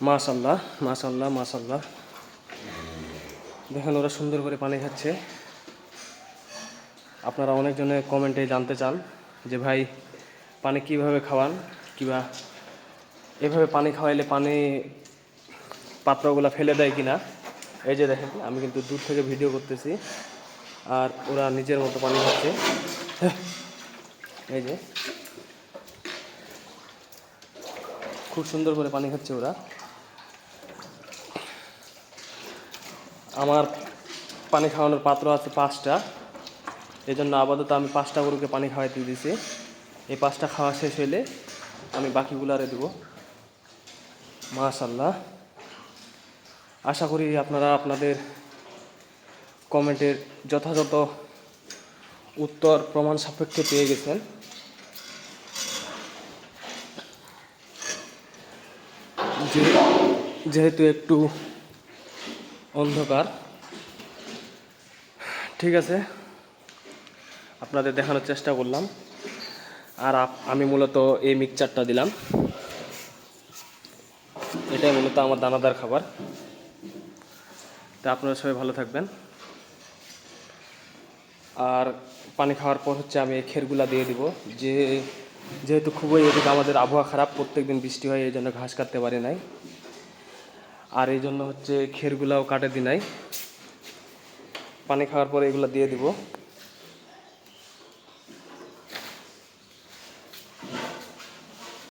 মাশাআল্লাহ মাশাআল্লাহ মাশাআল্লাহ। দেখেন ওরা সুন্দর করে পানি খাচ্ছে। আপনারা অনেকজনে কমেন্টে জানতে চান যে ভাই পানি কিভাবে খাওয়ান, কিবা এভাবে পানি খাওয়াইলে পানি পাত্রগুলো ফেলে দেয় কিনা। এই যে দেখেন আমি কিন্তু দূর থেকে ভিডিও করতেছি আর ওরা নিজের মতো পানি খাচ্ছে। এই যে খুব সুন্দর করে পানি খাচ্ছে ওরা। আমার পানি খাওয়ানোর পাত্র আছে 5টা, এই জন্য আপাতত আমি 5টা গরুকে পানি খাওয়াইতে দিয়েছি। এই 5টা খাওয়া শেষ হইলে আমি বাকিগুলারে দেবো। মাশাআল্লাহ। আশা করি আপনারা আপনাদের কমেন্টের যথাযথ উত্তর প্রমাণ সাপেক্ষে পেয়ে গেছেন। যেহেতু একটু অন্ধকার, ঠিক আছে আপনাদের দেখানোর চেষ্টা করলাম। আর আমি মূলত এই মিক্সচারটা দিলাম, এটাই মূলত আমার দানাদার খাবার। তা আপনারা সবাই ভালো থাকবেন। আর পানি খাওয়ার পর হচ্ছে আমি এই খেরগুলা দিয়ে দিব। যেহেতু খুবই এদিকে আমাদের আবহাওয়া খারাপ, প্রত্যেকদিন বৃষ্টি হয়, এই জন্য ঘাস কাটতে পারি নাই। আর এই জন্য হচ্ছে খেরগুলাও কাটে দি নাই। পানি খাওয়ার পরে এগুলো দিয়ে দিব।